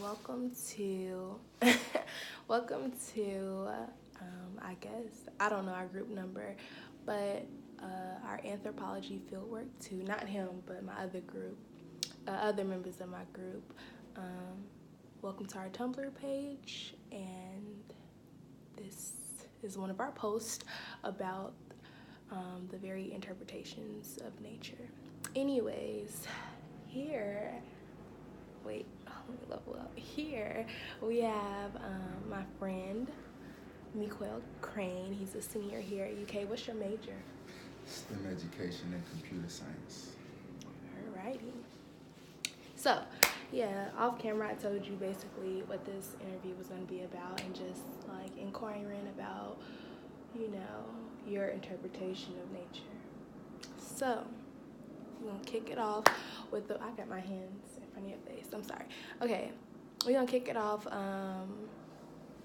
welcome to welcome to I guess I don't know our group number, but our anthropology fieldwork to not him but my other group, other members of my group. Welcome to our Tumblr page, and this is one of our posts about the very interpretations of nature. Anyways, here. Wait, let me level up. Here we have my friend, Mequel Crane. He's a senior here at UK. What's your major? STEM education and computer science. Alrighty. So, yeah, off camera I told you basically what this interview was going to be about, and just like inquiring about, your interpretation of nature. So, we're going to kick it off with I got my hands in front of your face. I'm sorry. Okay, we're going to kick it off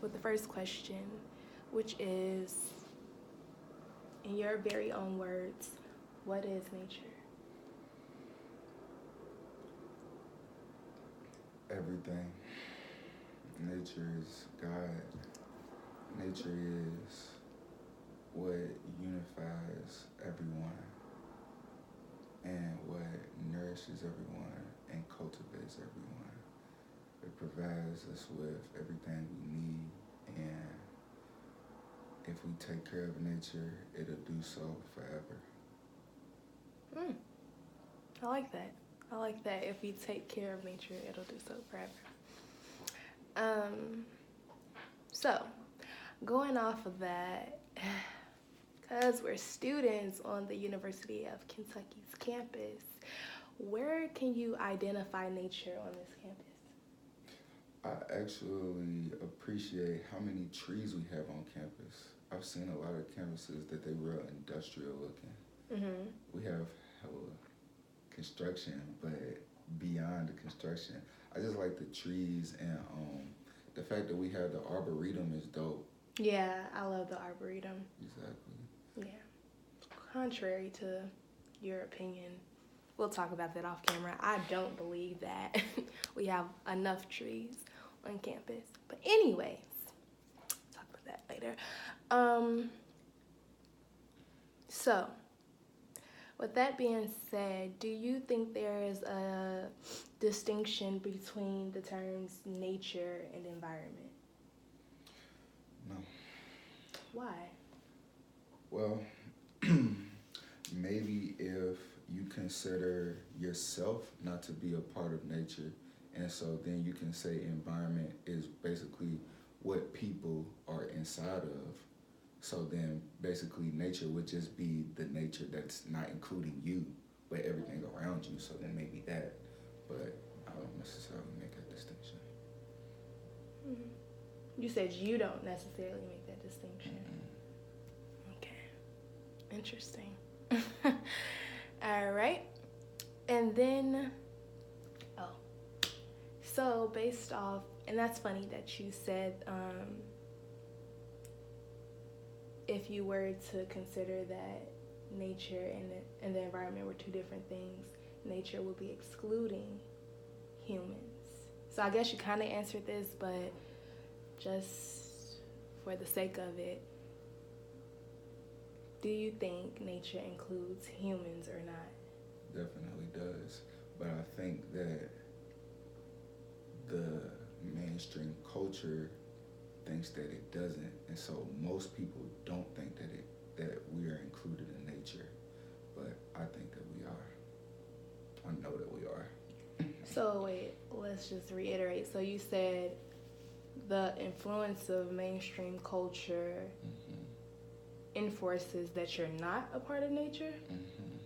with the first question, which is, in your very own words, what is nature? Everything. Nature is God. Nature is what unifies everyone and what nourishes everyone and cultivates everyone. It provides us with everything we need, and if we take care of nature, it'll do so forever. I like that. I like that. If we take care of nature, it'll do so forever. So, going off of that, because we're students on the University of Kentucky's campus, where can you identify nature on this campus? I actually appreciate how many trees we have on campus. I've seen a lot of campuses that they real industrial looking. Mm-hmm. We have hella construction, but beyond the construction, I just like the trees, and the fact that we have the arboretum is dope. Yeah, I love the arboretum. Exactly. Yeah. Contrary to your opinion, we'll talk about that off camera. I don't believe that we have enough trees on campus. But anyways, talk about that later. So, with that being said, do you think there is a distinction between the terms nature and environment? No. Why? Well, maybe if you consider yourself not to be a part of nature, and so then you can say environment is basically what people are inside of. So then basically nature would just be the nature that's not including you, but everything around you. So then maybe that, but I don't necessarily make that distinction. Mm-hmm. You said you don't necessarily make that distinction. Mm-hmm. Okay. Interesting. All right. And then, so based off, and that's funny that you said, if you were to consider that nature and the environment were two different things, nature would be excluding humans. So I guess you kind of answered this, but just for the sake of it, do you think nature includes humans or not? Definitely does. But I think that the mainstream culture thinks that it doesn't, and so most people don't think that we are included in nature, but I think that we are. I know that we are. So wait, let's just reiterate. So you said the influence of mainstream culture enforces that you're not a part of nature? Definitely.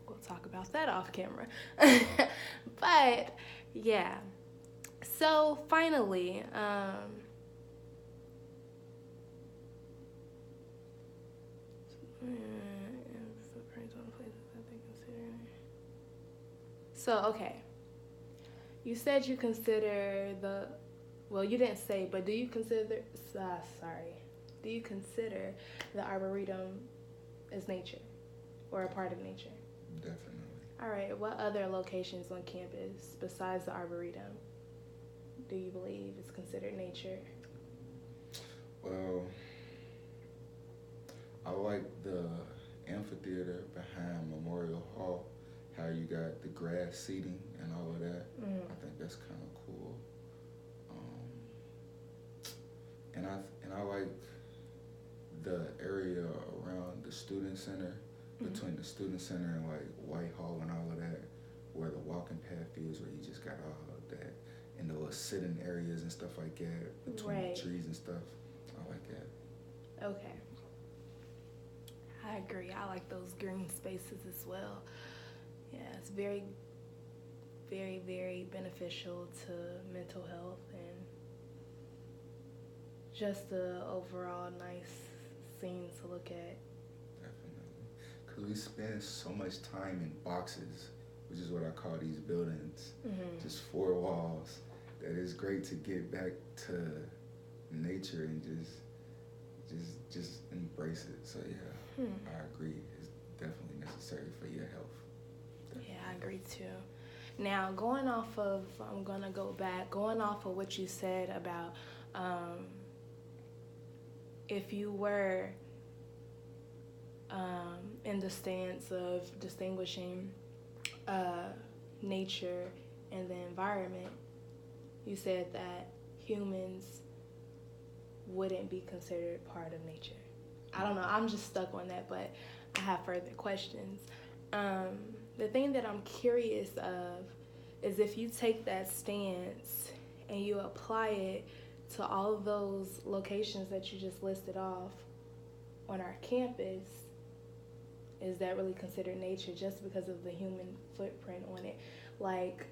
We'll talk about that off camera. But yeah. So finally, so okay. You said you consider you didn't say, but do you consider the arboretum as nature or a part of nature? Definitely. All right, what other locations on campus besides the Arboretum do you believe is considered nature? Well, I like the amphitheater behind Memorial Hall. How you got the grass seating and all of that. I think that's kind of cool. Um, and I like the area around the student center, between the student center and like Whitehall and all of that, where the walking path is, where you just got all of that, and the little sitting areas and stuff like that between Right. the trees and stuff. I like that. Okay. I agree. I like those green spaces as well. Yeah, it's very, very, very beneficial to mental health and just the overall nice scene to look at. Definitely. Because we spend so much time in boxes, which is what I call these buildings, just four walls, that it's great to get back to nature and just embrace it. So yeah, I agree. It's definitely necessary for your health. Definitely. Yeah, I agree too. Now, I'm going to go back, going off of what you said about if you were in the stance of distinguishing nature and the environment, you said that humans wouldn't be considered part of nature. I don't know, I'm just stuck on that, but I have further questions. The thing that I'm curious of is if you take that stance and you apply it to all of those locations that you just listed off on our campus, is that really considered nature just because of the human footprint on it? Like,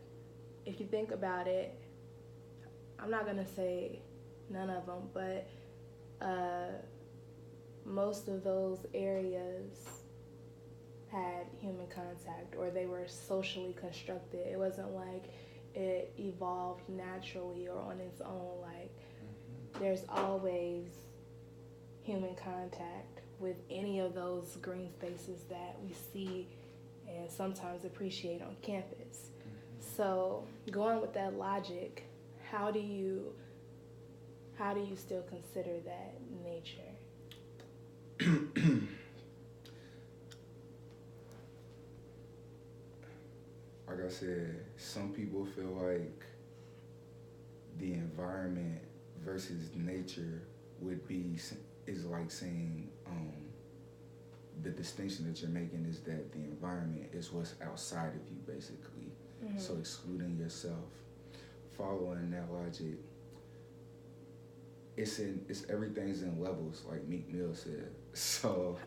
if you think about it, I'm not going to say none of them, but most of those areas had human contact, or they were socially constructed. It wasn't like it evolved naturally or on its own. Like, there's always human contact with any of those green spaces that we see and sometimes appreciate on campus. So, going with that logic, how do you still consider that nature? Like I said, some people feel like the environment versus nature is like saying the distinction that you're making is that the environment is what's outside of you, basically. So excluding yourself. Following that logic, it's everything's in levels, like Meek Mill said. So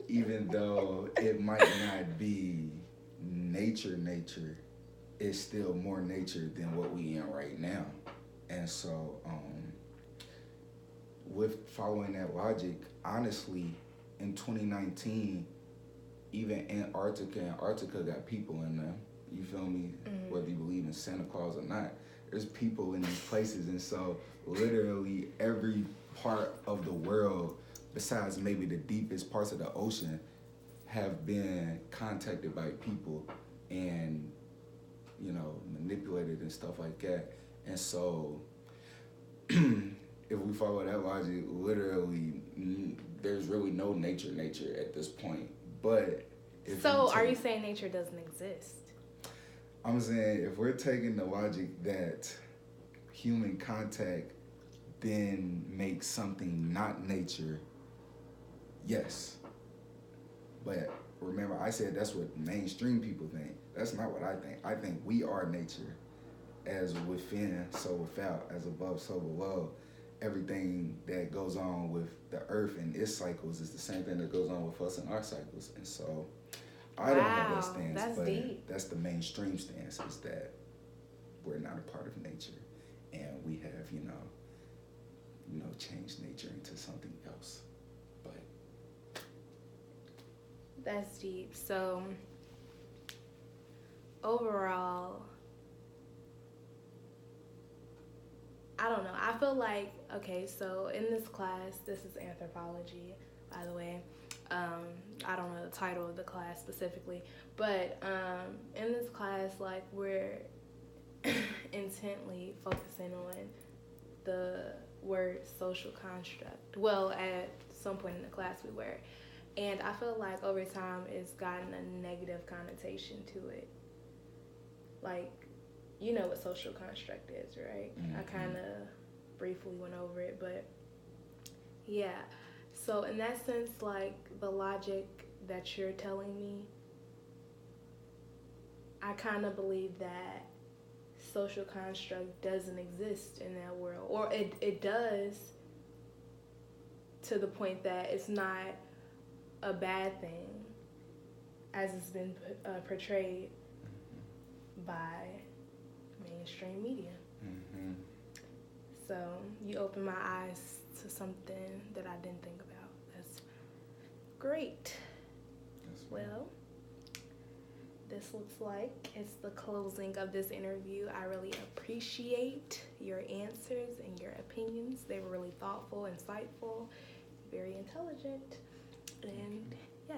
even though it might not be nature, it's still more nature than what we in right now. And so with following that logic, honestly, in 2019, even Antarctica got people in them. You feel me? Whether you believe in Santa Claus or not, there's people in these places. And so literally every part of the world, besides maybe the deepest parts of the ocean, have been contacted by people and, manipulated and stuff like that. And so if we follow that logic, literally there's really no nature at this point. But Are you saying nature doesn't exist? I'm saying if we're taking the logic that human contact then makes something not nature, yes. But remember, I said that's what mainstream people think. That's not what I think. I think we are nature. As within, so without, as above, so below. Everything that goes on with the earth and its cycles is the same thing that goes on with us and our cycles. And so I don't have that stance, that's but deep. That's the mainstream stance, is that we're not a part of nature and we have, changed nature into something else. But that's deep. So overall, I don't know. I feel like, okay, so in this class, this is anthropology, by the way. I don't know the title of the class specifically, but in this class, like, we're intently focusing on the word social construct. Well, at some point in the class we were. And I feel like over time it's gotten a negative connotation to it. Like, you know what social construct is, right? I kind of briefly went over it, but yeah. So in that sense, like, the logic that you're telling me, I kind of believe that social construct doesn't exist in that world. Or it does, to the point that it's not a bad thing as it's been portrayed by mainstream media. Mm-hmm. So you opened my eyes to something that I didn't think about. That's great. Well, this looks like it's the closing of this interview. I really appreciate your answers and your opinions. They were really thoughtful, insightful, very intelligent, and yeah.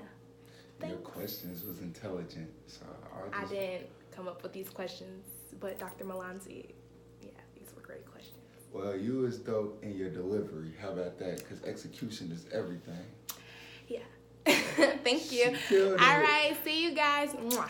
Thanks. Your questions was intelligent, so I didn't come up with these questions, but Dr. Malanzi, yeah, these were great questions. Well, you was dope in your delivery. How about that? Because execution is everything. Yeah. Thank you. All right. See you guys. Mwah.